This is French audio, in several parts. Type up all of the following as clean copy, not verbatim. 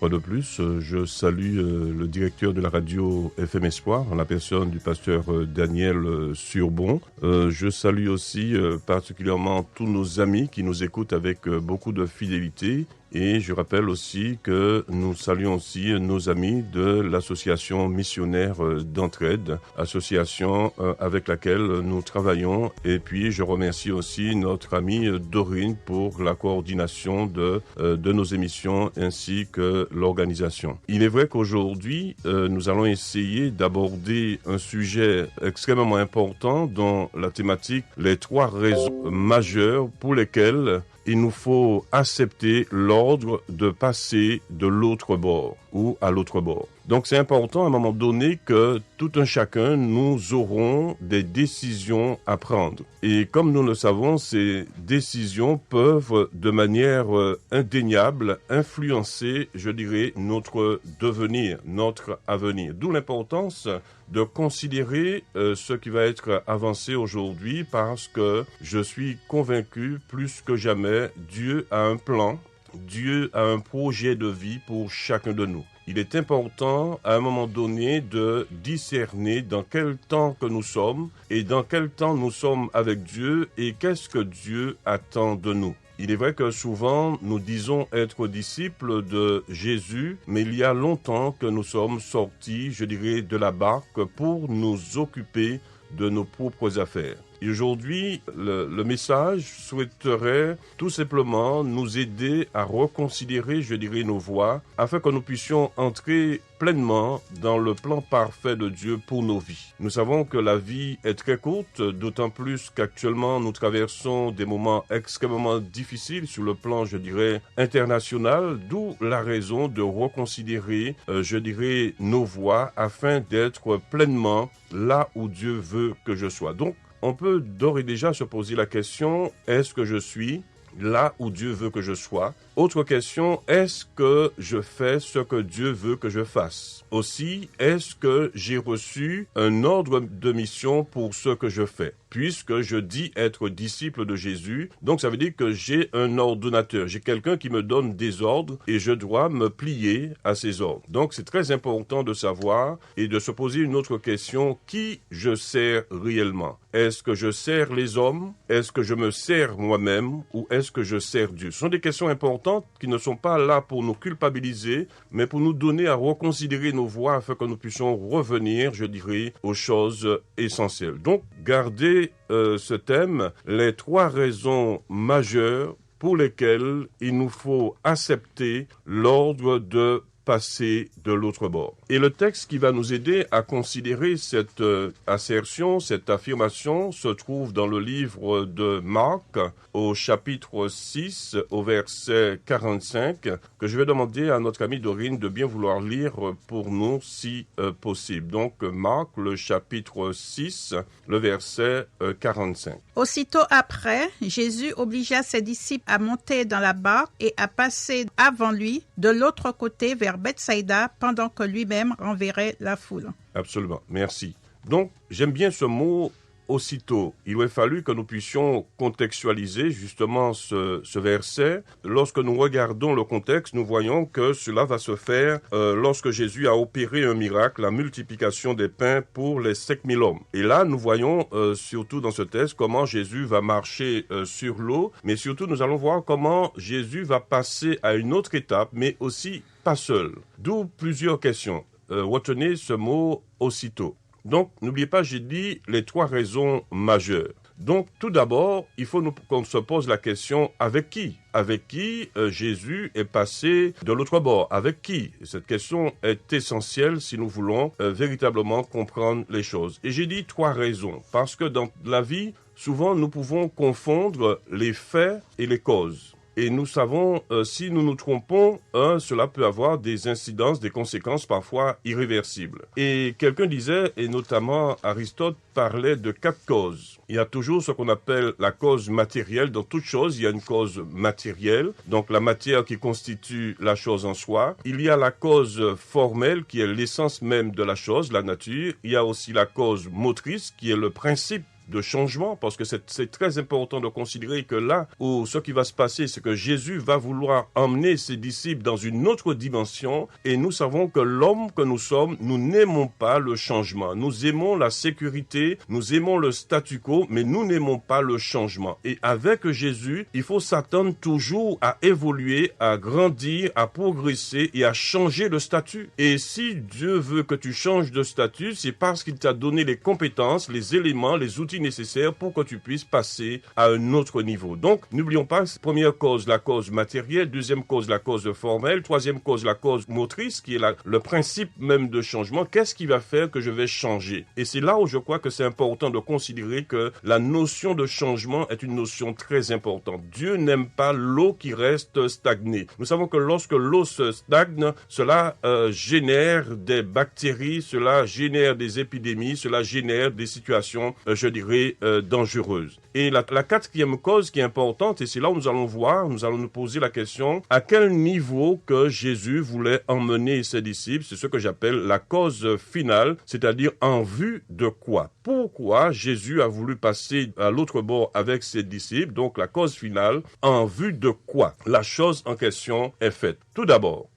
fois de plus, je salue le directeur de la radio FM Espoir, en la personne du pasteur Daniel Surbon. Je salue aussi particulièrement tous nos amis qui nous écoutent avec beaucoup de fidélité. Et je rappelle aussi que nous saluons aussi nos amis de l'association missionnaire d'entraide, association avec laquelle nous travaillons. Et puis je remercie aussi notre amie Dorine pour la coordination de nos émissions ainsi que l'organisation. Il est vrai qu'aujourd'hui, nous allons essayer d'aborder un sujet extrêmement important dont la thématique, les 3 raisons majeures pour lesquelles il nous faut accepter l'ordre de passer de l'autre bord ou à l'autre bord. Donc c'est important à un moment donné que tout un chacun, nous aurons des décisions à prendre. Et comme nous le savons, ces décisions peuvent de manière indéniable influencer, je dirais, notre devenir, notre avenir. D'où l'importance de considérer ce qui va être avancé aujourd'hui parce que je suis convaincu plus que jamais, Dieu a un plan, Dieu a un projet de vie pour chacun de nous. Il est important à un moment donné de discerner dans quel temps que nous sommes et dans quel temps nous sommes avec Dieu et qu'est-ce que Dieu attend de nous. Il est vrai que souvent, nous disons être disciples de Jésus, mais il y a longtemps que nous sommes sortis, je dirais, de la barque pour nous occuper de nos propres affaires. Et aujourd'hui, le message souhaiterait tout simplement nous aider à reconsidérer, je dirais, nos voies, afin que nous puissions entrer pleinement dans le plan parfait de Dieu pour nos vies. Nous savons que la vie est très courte, d'autant plus qu'actuellement nous traversons des moments extrêmement difficiles sur le plan, je dirais, international, d'où la raison de reconsidérer, je dirais, nos voies afin d'être pleinement là où Dieu veut que je sois. Donc, on peut d'ores et déjà se poser la question, est-ce que je suis là où Dieu veut que je sois? Autre question, est-ce que je fais ce que Dieu veut que je fasse? Aussi, est-ce que j'ai reçu un ordre de mission pour ce que je fais? Puisque je dis être disciple de Jésus, donc ça veut dire que j'ai un ordonnateur, j'ai quelqu'un qui me donne des ordres et je dois me plier à ces ordres. Donc c'est très important de savoir et de se poser une autre question, qui je sers réellement? Est-ce que je sers les hommes? Est-ce que je me sers moi-même? Ou est-ce que je sers Dieu? Ce sont des questions importantes qui ne sont pas là pour nous culpabiliser, mais pour nous donner à reconsidérer nos voies afin que nous puissions revenir, je dirais, aux choses essentielles. Donc, gardez ce thème, les 3 raisons majeures pour lesquelles il nous faut accepter l'ordre de passer de l'autre bord. Et le texte qui va nous aider à considérer cette assertion, cette affirmation, se trouve dans le livre de Marc, au chapitre 6, au verset 45, que je vais demander à notre amie Dorine de bien vouloir lire pour nous si possible. Donc Marc, le chapitre 6, le verset 45. Aussitôt après, Jésus obligea ses disciples à monter dans la barque et à passer avant lui de l'autre côté vers Bethsaïda pendant que lui-même renverrait la foule. Absolument, merci. Donc, j'aime bien ce mot « aussitôt ». Il aurait fallu que nous puissions contextualiser justement ce verset. Lorsque nous regardons le contexte, nous voyons que cela va se faire lorsque Jésus a opéré un miracle, la multiplication des pains pour les 5000 hommes. Et là, nous voyons surtout dans ce texte comment Jésus va marcher sur l'eau, mais surtout nous allons voir comment Jésus va passer à une autre étape, mais aussi pas seul. D'où plusieurs questions. Retenez ce mot « aussitôt ». Donc, n'oubliez pas, j'ai dit les 3 raisons majeures. Donc, tout d'abord, il faut qu'on se pose la question « avec qui ?» Avec qui Jésus est passé de l'autre bord? Avec qui? Cette question est essentielle si nous voulons véritablement comprendre les choses. Et j'ai dit 3 raisons, parce que dans la vie, souvent, nous pouvons confondre les faits et les causes. Et nous savons, si nous nous trompons, cela peut avoir des incidences, des conséquences parfois irréversibles. Et quelqu'un disait, et notamment Aristote parlait de 4 causes. Il y a toujours ce qu'on appelle la cause matérielle. Dans toute chose, il y a une cause matérielle, donc la matière qui constitue la chose en soi. Il y a la cause formelle, qui est l'essence même de la chose, la nature. Il y a aussi la cause motrice, qui est le principe de changement, parce que c'est très important de considérer que là où ce qui va se passer, c'est que Jésus va vouloir emmener ses disciples dans une autre dimension, et nous savons que l'homme que nous sommes, nous n'aimons pas le changement. Nous aimons la sécurité, nous aimons le statu quo, mais nous n'aimons pas le changement. Et avec Jésus, il faut s'attendre toujours à évoluer, à grandir, à progresser et à changer de statut. Et si Dieu veut que tu changes de statut, c'est parce qu'il t'a donné les compétences, les éléments, les outils nécessaires pour que tu puisses passer à un autre niveau. Donc, n'oublions pas, première cause, la cause matérielle, deuxième cause, la cause formelle, troisième cause, la cause motrice, qui est le principe même de changement. Qu'est-ce qui va faire que je vais changer? Et c'est là où je crois que c'est important de considérer que la notion de changement est une notion très importante. Dieu n'aime pas l'eau qui reste stagnée. Nous savons que lorsque l'eau se stagne, cela génère des bactéries, cela génère des épidémies, cela génère des situations, je dirais, dangereuses. Et la quatrième cause qui est importante, et c'est là où nous allons nous poser la question, à quel niveau que Jésus voulait emmener ses disciples, c'est ce que j'appelle la cause finale, c'est-à-dire en vue de quoi? Pourquoi Jésus a voulu passer à l'autre bord avec ses disciples, donc la cause finale, en vue de quoi? La chose en question est faite. Tout d'abord,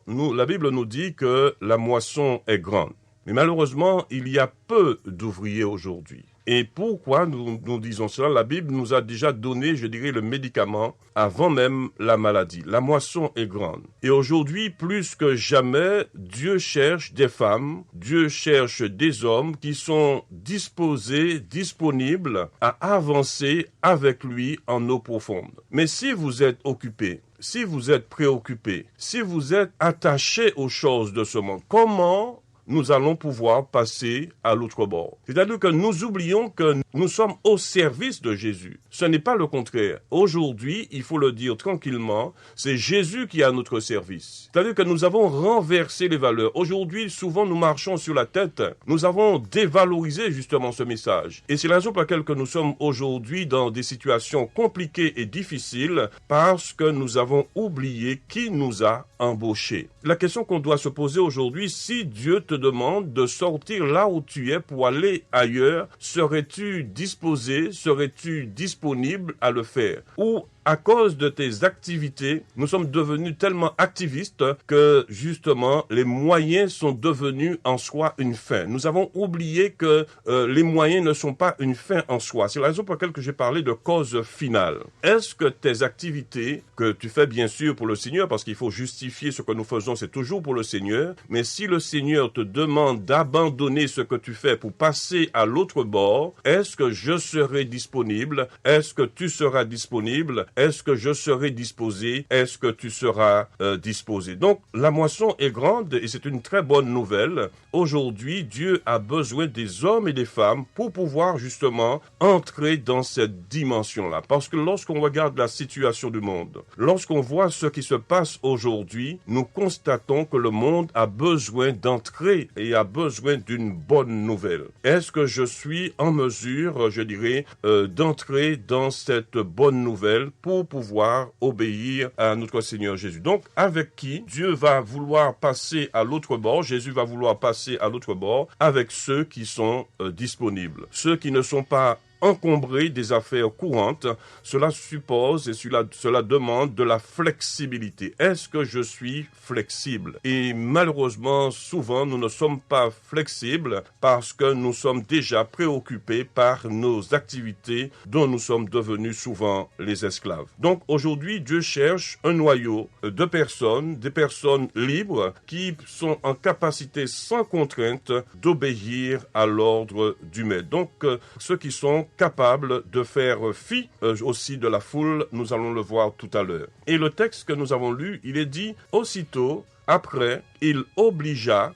la Bible nous dit que la moisson est grande. Mais malheureusement, il y a peu d'ouvriers aujourd'hui. Et pourquoi nous disons cela? La Bible nous a déjà donné, je dirais, le médicament avant même la maladie. La moisson est grande. Et aujourd'hui, plus que jamais, Dieu cherche des femmes, Dieu cherche des hommes qui sont disposés, disponibles à avancer avec lui en eau profonde. Mais si vous êtes occupé, si vous êtes préoccupé, si vous êtes attaché aux choses de ce monde, comment nous allons pouvoir passer à l'autre bord? C'est-à-dire que nous oublions que nous sommes au service de Jésus. Ce n'est pas le contraire. Aujourd'hui, il faut le dire tranquillement, c'est Jésus qui est à notre service. C'est-à-dire que nous avons renversé les valeurs. Aujourd'hui, souvent, nous marchons sur la tête. Nous avons dévalorisé justement ce message. Et c'est la raison pour laquelle que nous sommes aujourd'hui dans des situations compliquées et difficiles, parce que nous avons oublié qui nous a embauchés. La question qu'on doit se poser aujourd'hui, si Dieu te demande de sortir là où tu es pour aller ailleurs, serais-tu disposé, serais-tu disponible à le faire? Ou à cause de tes activités, nous sommes devenus tellement activistes que justement les moyens sont devenus en soi une fin. Nous avons oublié que les moyens ne sont pas une fin en soi. C'est la raison pour laquelle j'ai parlé de cause finale. Est-ce que tes activités, que tu fais bien sûr pour le Seigneur, parce qu'il faut justifier ce que nous faisons, c'est toujours pour le Seigneur, mais si le Seigneur te demande d'abandonner ce que tu fais pour passer à l'autre bord, est-ce que je serai disponible? Est-ce que tu seras disponible? Est-ce que je serai disposé? Est-ce que tu seras disposé? Donc, la moisson est grande et c'est une très bonne nouvelle. Aujourd'hui, Dieu a besoin des hommes et des femmes pour pouvoir justement entrer dans cette dimension-là. Parce que lorsqu'on regarde la situation du monde, lorsqu'on voit ce qui se passe aujourd'hui, nous constatons que le monde a besoin d'entrer et a besoin d'une bonne nouvelle. Est-ce que je suis en mesure, je dirais, d'entrer dans cette bonne nouvelle pour pouvoir obéir à notre Seigneur Jésus? Donc, avec qui Dieu va vouloir passer à l'autre bord, Jésus va vouloir passer à l'autre bord, avec ceux qui sont disponibles. Ceux qui ne sont pas encombrés des affaires courantes, cela suppose et cela demande de la flexibilité. Est-ce que je suis flexible? Et malheureusement, souvent, nous ne sommes pas flexibles parce que nous sommes déjà préoccupés par nos activités dont nous sommes devenus souvent les esclaves. Donc aujourd'hui, Dieu cherche un noyau de personnes, des personnes libres qui sont en capacité sans contrainte d'obéir à l'ordre du Maître. Donc ceux qui sont capables de faire fi aussi de la foule, nous allons le voir tout à l'heure. Et le texte que nous avons lu, il est dit, aussitôt après, il obligea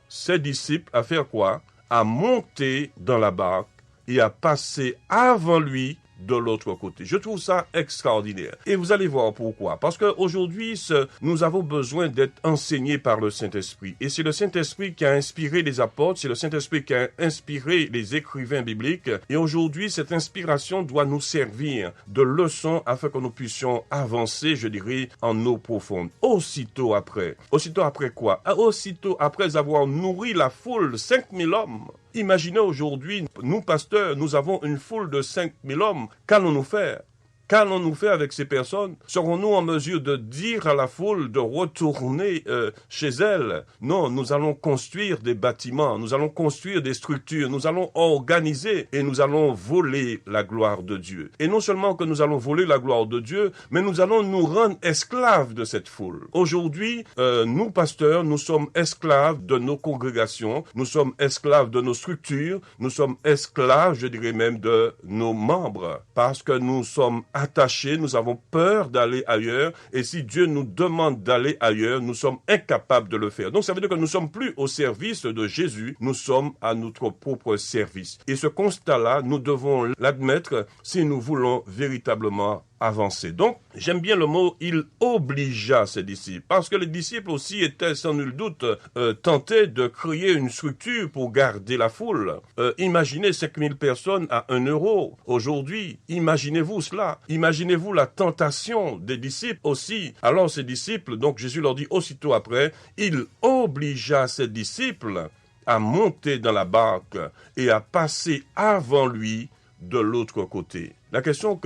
ses disciples à faire quoi? À monter dans la barque et à passer avant lui de l'autre côté. Je trouve ça extraordinaire. Et vous allez voir pourquoi. Parce qu'aujourd'hui, nous avons besoin d'être enseignés par le Saint-Esprit. Et c'est le Saint-Esprit qui a inspiré les apôtres, c'est le Saint-Esprit qui a inspiré les écrivains bibliques. Et aujourd'hui, cette inspiration doit nous servir de leçon afin que nous puissions avancer, je dirais, en eau profonde. Aussitôt après quoi? Aussitôt après avoir nourri la foule, 5000 hommes. Imaginez aujourd'hui, nous pasteurs, nous avons une foule de 5000 hommes. Qu'allons-nous faire? Qu'allons-nous faire avec ces personnes? Serons-nous en mesure de dire à la foule de retourner chez elle? Non, nous allons construire des bâtiments, nous allons construire des structures, nous allons organiser et nous allons voler la gloire de Dieu. Et non seulement que nous allons voler la gloire de Dieu, mais nous allons nous rendre esclaves de cette foule. Aujourd'hui, nous pasteurs, nous sommes esclaves de nos congrégations, nous sommes esclaves de nos structures, nous sommes esclaves, je dirais même, de nos membres, parce que nous sommes attachés, nous avons peur d'aller ailleurs, et si Dieu nous demande d'aller ailleurs, nous sommes incapables de le faire. Donc ça veut dire que nous ne sommes plus au service de Jésus, nous sommes à notre propre service. Et ce constat-là, nous devons l'admettre si nous voulons véritablement avancer. Donc, j'aime bien le mot « il obligea ses disciples », parce que les disciples aussi étaient sans nul doute tentés de créer une structure pour garder la foule. Imaginez 5000 personnes à 1 euro aujourd'hui. Imaginez-vous cela. Imaginez-vous la tentation des disciples aussi. Alors ces disciples, donc Jésus leur dit aussitôt après, il obligea ses disciples à monter dans la barque et à passer avant lui de l'autre côté. La question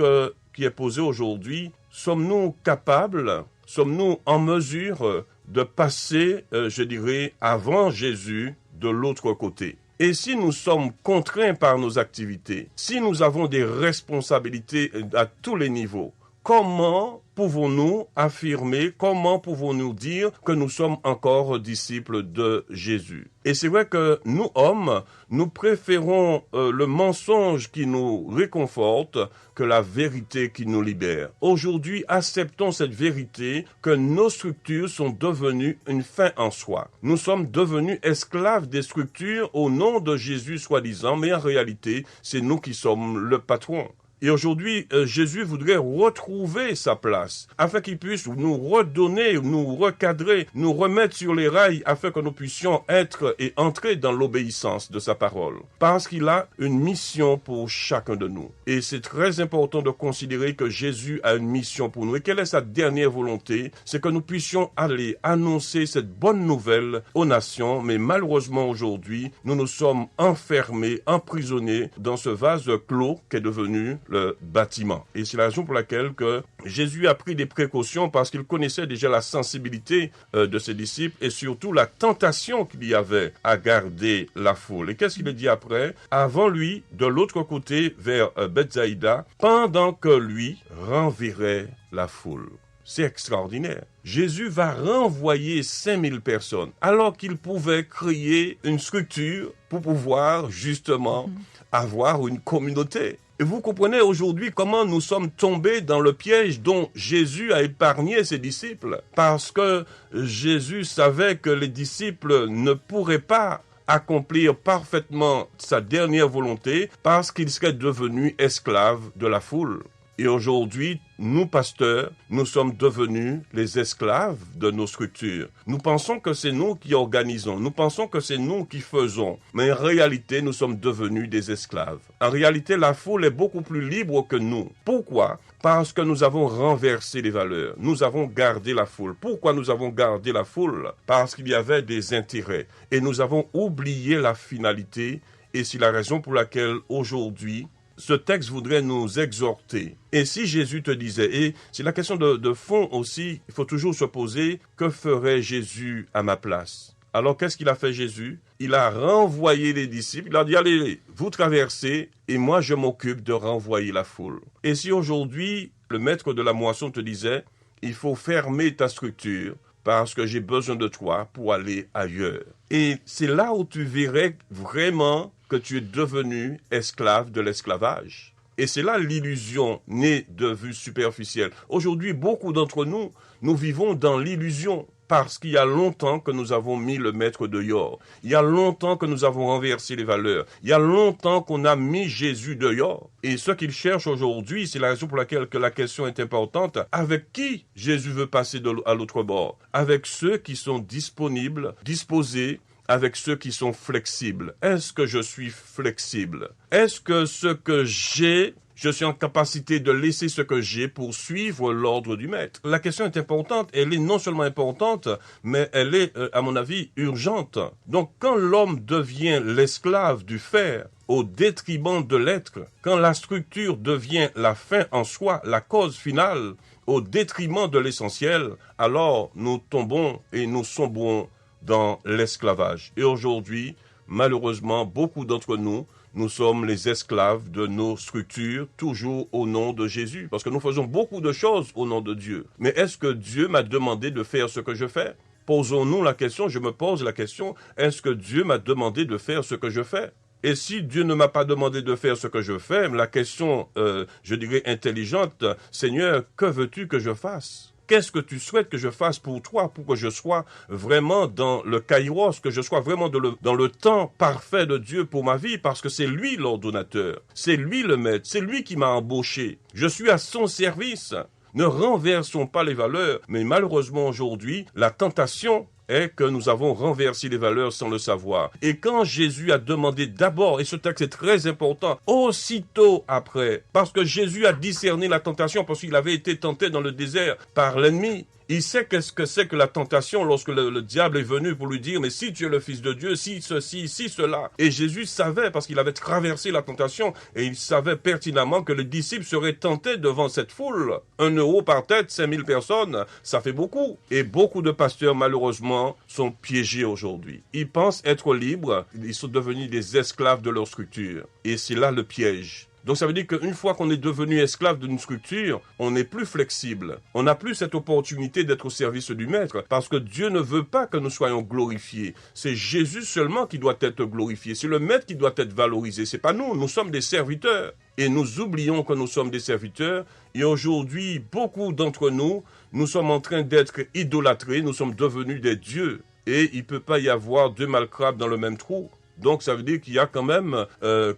qui est posée aujourd'hui, sommes-nous capables, sommes-nous en mesure de passer, je dirais, avant Jésus de l'autre côté? Et si nous sommes contraints par nos activités, si nous avons des responsabilités à tous les niveaux, comment pouvons-nous affirmer, comment pouvons-nous dire que nous sommes encore disciples de Jésus? Et c'est vrai que nous, hommes, nous préférons le mensonge qui nous réconforte que la vérité qui nous libère. Aujourd'hui, acceptons cette vérité que nos structures sont devenues une fin en soi. Nous sommes devenus esclaves des structures au nom de Jésus soi-disant, mais en réalité, c'est nous qui sommes le patron. Et aujourd'hui, Jésus voudrait retrouver sa place, afin qu'il puisse nous redonner, nous recadrer, nous remettre sur les rails, afin que nous puissions être et entrer dans l'obéissance de sa parole. Parce qu'il a une mission pour chacun de nous. Et c'est très important de considérer que Jésus a une mission pour nous. Et quelle est sa dernière volonté? C'est que nous puissions aller annoncer cette bonne nouvelle aux nations. Mais malheureusement aujourd'hui, nous nous sommes enfermés, emprisonnés dans ce vase clos qu'est devenu le bâtiment. Et c'est la raison pour laquelle que Jésus a pris des précautions, parce qu'il connaissait déjà la sensibilité de ses disciples et surtout la tentation qu'il y avait à garder la foule. Et qu'est-ce qu'il a dit après? Avant lui, de l'autre côté, vers Bethsaïda, pendant que lui renverrait la foule. C'est extraordinaire. Jésus va renvoyer 5000 personnes, alors qu'il pouvait créer une structure pour pouvoir justement avoir une communauté. Et vous comprenez aujourd'hui comment nous sommes tombés dans le piège dont Jésus a épargné ses disciples. Parce que Jésus savait que les disciples ne pourraient pas accomplir parfaitement sa dernière volonté parce qu'ils seraient devenus esclaves de la foule. Et aujourd'hui, nous, pasteurs, nous sommes devenus les esclaves de nos structures. Nous pensons que c'est nous qui organisons, nous pensons que c'est nous qui faisons, mais en réalité, nous sommes devenus des esclaves. En réalité, la foule est beaucoup plus libre que nous. Pourquoi? Parce que nous avons renversé les valeurs, nous avons gardé la foule. Pourquoi nous avons gardé la foule? Parce qu'il y avait des intérêts et nous avons oublié la finalité, et c'est la raison pour laquelle aujourd'hui, ce texte voudrait nous exhorter. Et si Jésus te disait, et c'est la question de fond aussi, il faut toujours se poser, que ferait Jésus à ma place? Alors qu'est-ce qu'il a fait Jésus? Il a renvoyé les disciples, il a dit, allez, vous traversez, et moi je m'occupe de renvoyer la foule. Et si aujourd'hui, le maître de la moisson te disait, il faut fermer ta structure, parce que j'ai besoin de toi pour aller ailleurs. Et c'est là où tu verrais vraiment que tu es devenu esclave de l'esclavage. Et c'est là l'illusion née de vue superficielle. Aujourd'hui, beaucoup d'entre nous, nous vivons dans l'illusion parce qu'il y a longtemps que nous avons mis le maître dehors. Il y a longtemps que nous avons renversé les valeurs. Il y a longtemps qu'on a mis Jésus dehors. Et ce qu'il cherche aujourd'hui, c'est la raison pour laquelle que la question est importante. Avec qui Jésus veut passer à l'autre bord? Avec ceux qui sont disponibles, disposés, avec ceux qui sont flexibles. Est-ce que je suis flexible? Est-ce que ce que j'ai, je suis en capacité de laisser ce que j'ai pour suivre l'ordre du maître? La question est importante, elle est non seulement importante, mais elle est, à mon avis, urgente. Donc, quand l'homme devient l'esclave du faire, au détriment de l'être, quand la structure devient la fin en soi, la cause finale, au détriment de l'essentiel, alors nous tombons et nous sombrons dans l'esclavage. Et aujourd'hui, malheureusement, beaucoup d'entre nous, nous sommes les esclaves de nos structures, toujours au nom de Jésus, parce que nous faisons beaucoup de choses au nom de Dieu. Mais est-ce que Dieu m'a demandé de faire ce que je fais? Posons-nous la question, je me pose la question, est-ce que Dieu m'a demandé de faire ce que je fais? Et si Dieu ne m'a pas demandé de faire ce que je fais, la question, je dirais intelligente, Seigneur, que veux-tu que je fasse? Qu'est-ce que tu souhaites que je fasse pour toi, pour que je sois vraiment dans le kairos, que je sois vraiment dans le temps parfait de Dieu pour ma vie, parce que c'est lui l'ordonnateur, c'est lui le maître, c'est lui qui m'a embauché. Je suis à son service. Ne renversons pas les valeurs, mais malheureusement aujourd'hui, la tentation est que nous avons renversé les valeurs sans le savoir. Et quand Jésus a demandé d'abord, et ce texte est très important, aussitôt après, parce que Jésus a discerné la tentation, parce qu'il avait été tenté dans le désert par l'ennemi, il sait qu'est-ce que c'est que la tentation lorsque le diable est venu pour lui dire « Mais si tu es le Fils de Dieu, si ceci, si cela ». Et Jésus savait, parce qu'il avait traversé la tentation, et il savait pertinemment que les disciples seraient tentés devant cette foule. 1 euro par tête, 5000 personnes, ça fait beaucoup. Et beaucoup de pasteurs, malheureusement, sont piégés aujourd'hui. Ils pensent être libres, ils sont devenus des esclaves de leur structure. Et c'est là le piège. Donc ça veut dire qu'une fois qu'on est devenu esclave d'une structure, on n'est plus flexible. On n'a plus cette opportunité d'être au service du maître, parce que Dieu ne veut pas que nous soyons glorifiés. C'est Jésus seulement qui doit être glorifié. C'est le maître qui doit être valorisé. C'est pas nous. Nous sommes des serviteurs. Et nous oublions que nous sommes des serviteurs. Et aujourd'hui, beaucoup d'entre nous, nous sommes en train d'être idolâtrés. Nous sommes devenus des dieux. Et il ne peut pas y avoir deux malcrapes dans le même trou. Donc ça veut dire qu'il y a quand même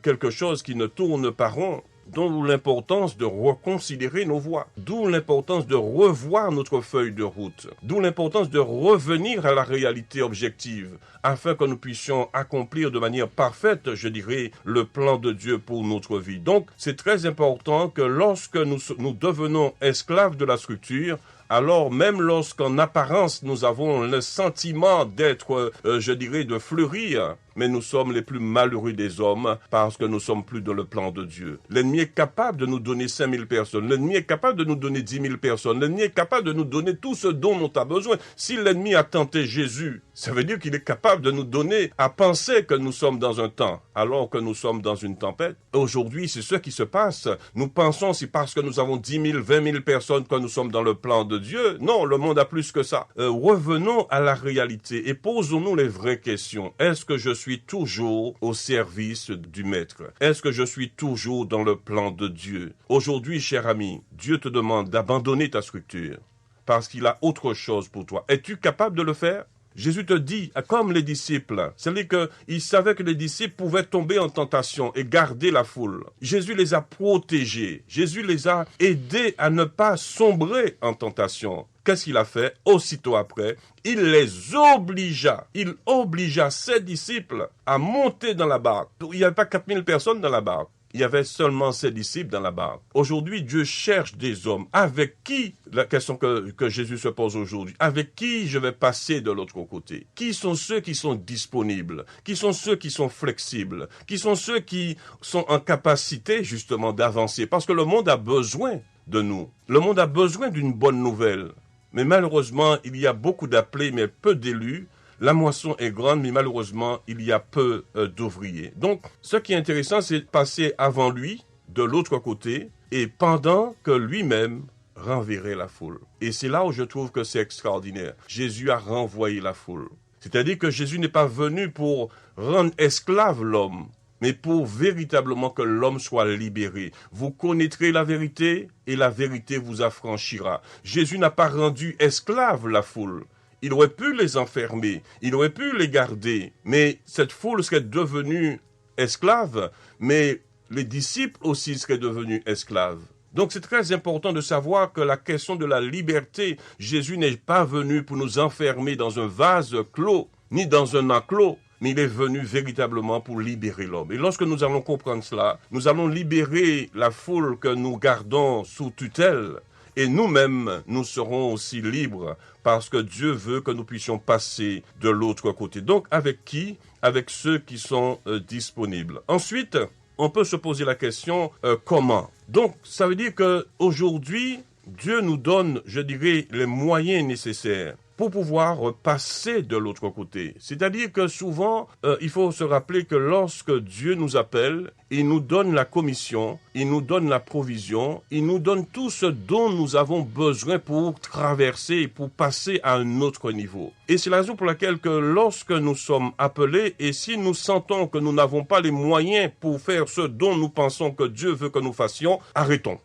quelque chose qui ne tourne pas rond, d'où l'importance de reconsidérer nos voies, d'où l'importance de revoir notre feuille de route, d'où l'importance de revenir à la réalité objective, afin que nous puissions accomplir de manière parfaite, je dirais, le plan de Dieu pour notre vie. Donc c'est très important que lorsque nous devenons esclaves de la structure, alors même lorsqu'en apparence nous avons le sentiment d'être, je dirais, de fleurir, mais nous sommes les plus malheureux des hommes parce que nous sommes plus dans le plan de Dieu. L'ennemi est capable de nous donner 5000 personnes, l'ennemi est capable de nous donner 10 000 personnes, l'ennemi est capable de nous donner tout ce dont on a besoin. Si l'ennemi a tenté Jésus, ça veut dire qu'il est capable de nous donner à penser que nous sommes dans un temps, alors que nous sommes dans une tempête. Aujourd'hui, c'est ce qui se passe. Nous pensons c'est parce que nous avons 10 000, 20 000 personnes que nous sommes dans le plan de Dieu. Non, le monde a plus que ça. Revenons à la réalité et posons-nous les vraies questions. Est-ce que je suis toujours au service du Maître? Est-ce que je suis toujours dans le plan de Dieu? Aujourd'hui, cher ami, Dieu te demande d'abandonner ta structure parce qu'il a autre chose pour toi. Es-tu capable de le faire? Jésus te dit, comme les disciples, c'est-à-dire qu'il savait que les disciples pouvaient tomber en tentation et garder la foule. Jésus les a protégés, Jésus les a aidés à ne pas sombrer en tentation. Qu'est-ce qu'il a fait? Aussitôt après, il les obligea. Il obligea ses disciples à monter dans la barque. Il n'y avait pas 4000 personnes dans la barque. Il y avait seulement ses disciples dans la barque. Aujourd'hui, Dieu cherche des hommes. Avec qui, la question que Jésus se pose aujourd'hui, avec qui je vais passer de l'autre côté? Qui sont ceux qui sont disponibles? Qui sont ceux qui sont flexibles? Qui sont ceux qui sont en capacité justement d'avancer? Parce que le monde a besoin de nous. Le monde a besoin d'une bonne nouvelle. Mais malheureusement, il y a beaucoup d'appelés, mais peu d'élus. La moisson est grande, mais malheureusement, il y a peu d'ouvriers. Donc, ce qui est intéressant, c'est de passer avant lui, de l'autre côté, et pendant que lui-même renverrait la foule. Et c'est là où je trouve que c'est extraordinaire. Jésus a renvoyé la foule. C'est-à-dire que Jésus n'est pas venu pour rendre esclave l'homme, mais pour véritablement que l'homme soit libéré. Vous connaîtrez la vérité, et la vérité vous affranchira. Jésus n'a pas rendu esclave la foule. Il aurait pu les enfermer, il aurait pu les garder, mais cette foule serait devenue esclave, mais les disciples aussi seraient devenus esclaves. Donc c'est très important de savoir que la question de la liberté, Jésus n'est pas venu pour nous enfermer dans un vase clos, ni dans un enclos. mais il est venu véritablement pour libérer l'homme. Et lorsque nous allons comprendre cela, nous allons libérer la foule que nous gardons sous tutelle, et nous-mêmes, nous serons aussi libres, parce que Dieu veut que nous puissions passer de l'autre côté. Donc, avec qui? Avec ceux qui sont disponibles. Ensuite, on peut se poser la question, comment? Donc, ça veut dire qu'aujourd'hui, Dieu nous donne, je dirais, les moyens nécessaires pour pouvoir passer de l'autre côté. C'est-à-dire que souvent, il faut se rappeler que lorsque Dieu nous appelle, il nous donne la commission, il nous donne la provision, il nous donne tout ce dont nous avons besoin pour traverser, pour passer à un autre niveau. Et c'est la raison pour laquelle que lorsque nous sommes appelés, et si nous sentons que nous n'avons pas les moyens pour faire ce dont nous pensons que Dieu veut que nous fassions, arrêtons.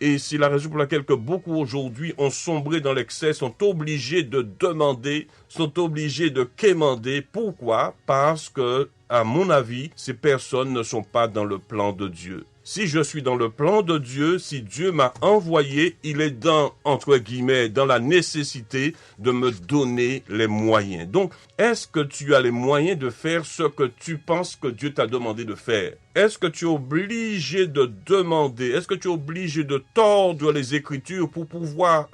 Et c'est la raison pour laquelle que beaucoup aujourd'hui ont sombré dans l'excès, sont obligés de demander, sont obligés de quémander. Pourquoi? Parce que, à mon avis, ces personnes ne sont pas dans le plan de Dieu. Si je suis dans le plan de Dieu, si Dieu m'a envoyé, il est dans, entre guillemets, dans la nécessité de me donner les moyens. Donc, est-ce que tu as les moyens de faire ce que tu penses que Dieu t'a demandé de faire? Est-ce que tu es obligé de demander? Est-ce que tu es obligé de tordre les Écritures pour pouvoir,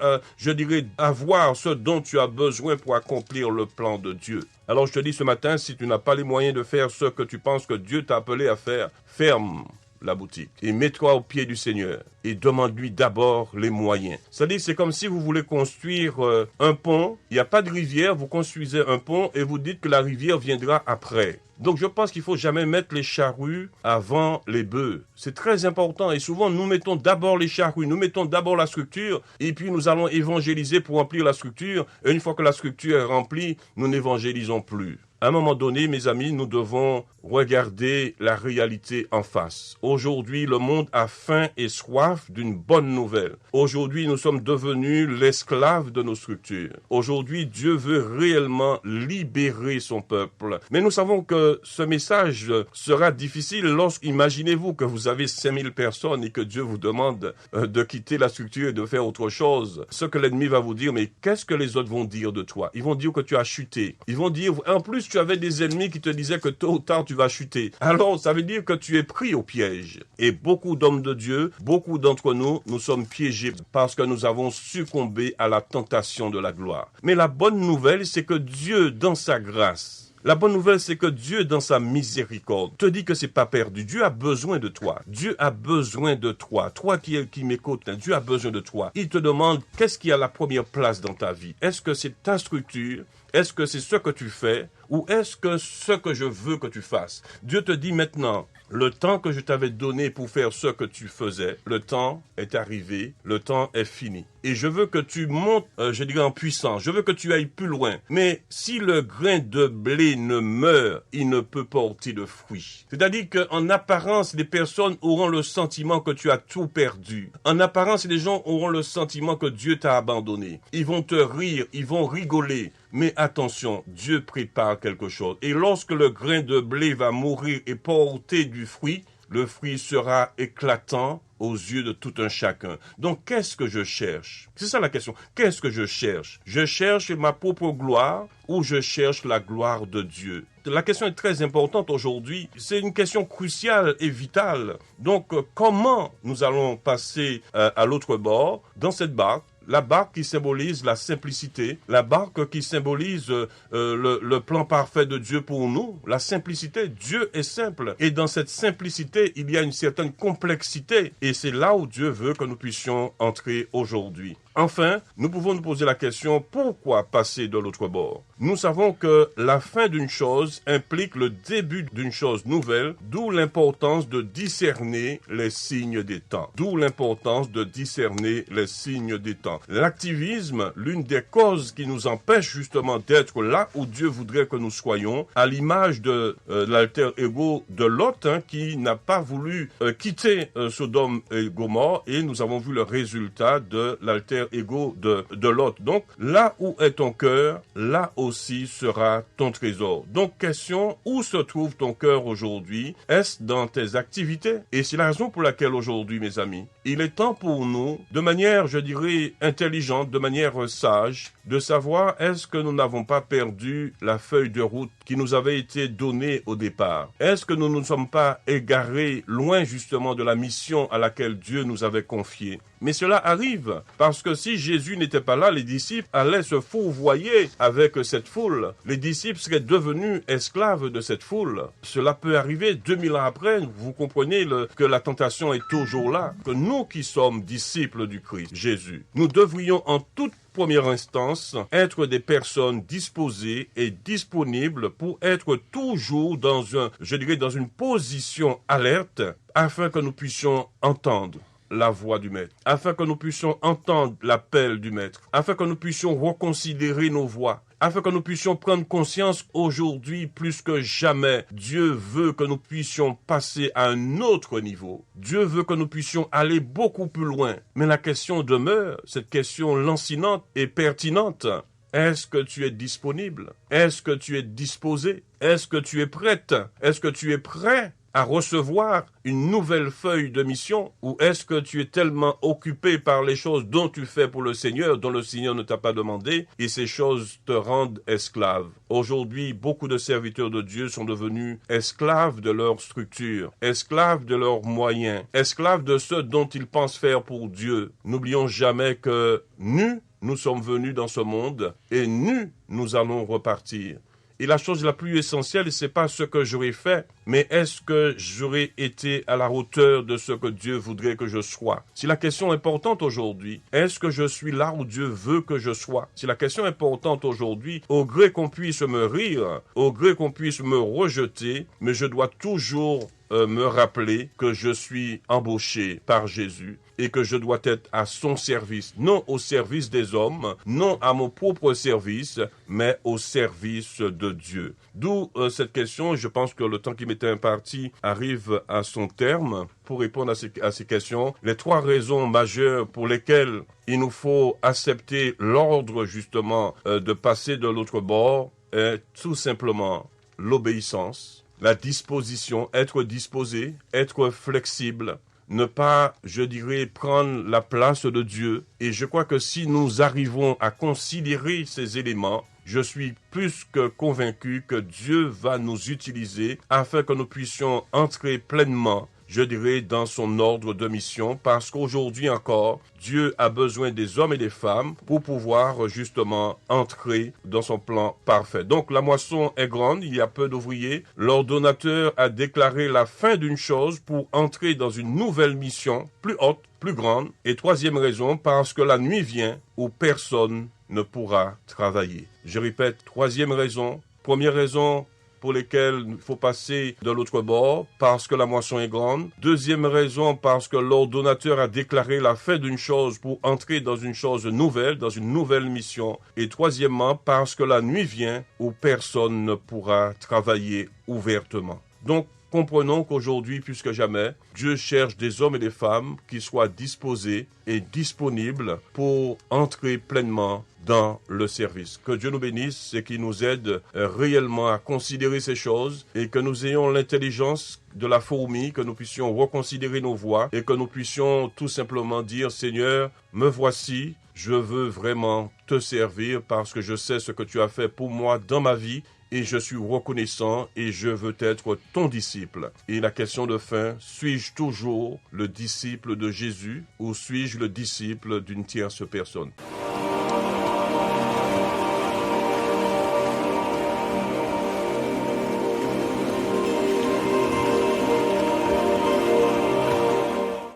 avoir ce dont tu as besoin pour accomplir le plan de Dieu? Alors, je te dis ce matin, si tu n'as pas les moyens de faire ce que tu penses que Dieu t'a appelé à faire, ferme la boutique et mets-toi au pied du Seigneur et demande-lui d'abord les moyens. C'est-à-dire, c'est comme si vous voulez construire un pont, il n'y a pas de rivière, vous construisez un pont et vous dites que la rivière viendra après. Donc, je pense qu'il faut jamais mettre les charrues avant les bœufs. C'est très important et souvent, nous mettons d'abord les charrues, nous mettons d'abord la structure et puis nous allons évangéliser pour remplir la structure. Et une fois que la structure est remplie, nous n'évangélisons plus. À un moment donné, mes amis, nous devons regarder la réalité en face. Aujourd'hui, le monde a faim et soif d'une bonne nouvelle. Aujourd'hui, nous sommes devenus l'esclave de nos structures. Aujourd'hui, Dieu veut réellement libérer son peuple. Mais nous savons que ce message sera difficile imaginez-vous que vous avez 5000 personnes et que Dieu vous demande de quitter la structure et de faire autre chose. Ce que l'ennemi va vous dire, mais qu'est-ce que les autres vont dire de toi? Ils vont dire que tu as chuté. Ils vont dire, en plus, tu avais des ennemis qui te disaient que tôt ou tard tu vas chuter. Alors, ça veut dire que tu es pris au piège. Et beaucoup d'hommes de Dieu, beaucoup d'entre nous, nous sommes piégés parce que nous avons succombé à la tentation de la gloire. Mais la bonne nouvelle, c'est que Dieu, dans sa grâce, la bonne nouvelle, c'est que Dieu, dans sa miséricorde, te dit que c'est pas perdu. Dieu a besoin de toi. Dieu a besoin de toi. Toi qui m'écoutes, Dieu a besoin de toi. Il te demande qu'est-ce qui a la première place dans ta vie. Est-ce que c'est ta structure? Est-ce que c'est ce que tu fais? Ou est-ce que ce que je veux que tu fasses? Dieu te dit maintenant, le temps que je t'avais donné pour faire ce que tu faisais, le temps est arrivé, le temps est fini. Et je veux que tu montes, en puissance. Je veux que tu ailles plus loin. Mais si le grain de blé ne meurt, il ne peut porter de fruits. C'est-à-dire qu'en apparence, les personnes auront le sentiment que tu as tout perdu. En apparence, les gens auront le sentiment que Dieu t'a abandonné. Ils vont te rire, ils vont rigoler. Mais attention, Dieu prépare quelque chose. Et lorsque le grain de blé va mourir et porter du fruit, le fruit sera éclatant aux yeux de tout un chacun. Donc, qu'est-ce que je cherche? C'est ça la question. Qu'est-ce que je cherche? Je cherche ma propre gloire ou je cherche la gloire de Dieu? La question est très importante aujourd'hui. C'est une question cruciale et vitale. Donc, comment nous allons passer à l'autre bord dans cette barque? La barque qui symbolise la simplicité, la barque qui symbolise le plan parfait de Dieu pour nous, la simplicité. Dieu est simple et dans cette simplicité, il y a une certaine complexité et c'est là où Dieu veut que nous puissions entrer aujourd'hui. Enfin, nous pouvons nous poser la question, pourquoi passer de l'autre bord? Nous savons que la fin d'une chose implique le début d'une chose nouvelle, d'où l'importance de discerner les signes des temps. D'où l'importance de discerner les signes des temps. L'activisme, l'une des causes qui nous empêche justement d'être là où Dieu voudrait que nous soyons, à l'image de l'alter ego de Lot, qui n'a pas voulu quitter Sodome et Gomorrhe, et nous avons vu le résultat de l'alter égaux de l'autre. Donc, là où est ton cœur, là aussi sera ton trésor. Donc, question, où se trouve ton cœur aujourd'hui? Est-ce dans tes activités? Et c'est la raison pour laquelle aujourd'hui, mes amis, il est temps pour nous, de manière, je dirais, intelligente, de manière sage, de savoir est-ce que nous n'avons pas perdu la feuille de route qui nous avait été donnée au départ? Est-ce que nous ne nous sommes pas égarés loin justement de la mission à laquelle Dieu nous avait confiée? Mais cela arrive parce que si Jésus n'était pas là, les disciples allaient se fourvoyer avec cette foule. Les disciples seraient devenus esclaves de cette foule. Cela peut arriver 2000 ans après. Vous comprenez que la tentation est toujours là. Que nous qui sommes disciples du Christ, Jésus, nous devrions en toute première instance, être des personnes disposées et disponibles pour être toujours dans une position alerte afin que nous puissions entendre la voix du Maître, afin que nous puissions entendre l'appel du Maître, afin que nous puissions reconsidérer nos voix, afin que nous puissions prendre conscience aujourd'hui plus que jamais. Dieu veut que nous puissions passer à un autre niveau. Dieu veut que nous puissions aller beaucoup plus loin. Mais la question demeure, cette question lancinante et pertinente. Est-ce que tu es disponible? Est-ce que tu es disposé? Est-ce que tu es prête? Est-ce que tu es prêt à recevoir une nouvelle feuille de mission, ou est-ce que tu es tellement occupé par les choses dont tu fais pour le Seigneur, dont le Seigneur ne t'a pas demandé, et ces choses te rendent esclave? Aujourd'hui, beaucoup de serviteurs de Dieu sont devenus esclaves de leur structure, esclaves de leurs moyens, esclaves de ce dont ils pensent faire pour Dieu. N'oublions jamais que nous sommes venus dans ce monde, et nous allons repartir. Et la chose la plus essentielle, c'est pas ce que j'aurais fait, mais est-ce que j'aurais été à la hauteur de ce que Dieu voudrait que je sois? Si la question est importante aujourd'hui, est-ce que je suis là où Dieu veut que je sois? Si la question est importante aujourd'hui, au gré qu'on puisse me rire, au gré qu'on puisse me rejeter, mais je dois toujours me rappeler que je suis embauché par Jésus et que je dois être à son service, non au service des hommes, non à mon propre service, mais au service de Dieu. D'où cette question, je pense que le temps qui m'était imparti arrive à son terme. Pour répondre à ces questions, les 3 raisons majeures pour lesquelles il nous faut accepter l'ordre justement de passer de l'autre bord est tout simplement l'obéissance, la disposition, être disposé, être flexible, ne pas, je dirais, prendre la place de Dieu. Et je crois que si nous arrivons à considérer ces éléments, je suis plus que convaincu que Dieu va nous utiliser afin que nous puissions entrer pleinement, je dirais, dans son ordre de mission, parce qu'aujourd'hui encore, Dieu a besoin des hommes et des femmes pour pouvoir justement entrer dans son plan parfait. Donc la moisson est grande, il y a peu d'ouvriers. L'ordonnateur a déclaré la fin d'une chose pour entrer dans une nouvelle mission plus haute, plus grande. Et 3e raison, parce que la nuit vient où personne ne pourra travailler. Je répète, 3e raison. Première raison pour lesquelles il faut passer de l'autre bord, parce que la moisson est grande. 2e raison, parce que l'ordonnateur a déclaré la fin d'une chose pour entrer dans une chose nouvelle, dans une nouvelle mission. Et 3e, parce que la nuit vient où personne ne pourra travailler ouvertement. Donc, comprenons qu'aujourd'hui, plus que jamais, Dieu cherche des hommes et des femmes qui soient disposés et disponibles pour entrer pleinement dans le service. Que Dieu nous bénisse et qu'il nous aide réellement à considérer ces choses et que nous ayons l'intelligence de la fourmi, que nous puissions reconsidérer nos voies et que nous puissions tout simplement dire: Seigneur, me voici, je veux vraiment te servir parce que je sais ce que tu as fait pour moi dans ma vie. Et je suis reconnaissant et je veux être ton disciple. Et la question de fin, suis-je toujours le disciple de Jésus ou suis-je le disciple d'une tierce personne?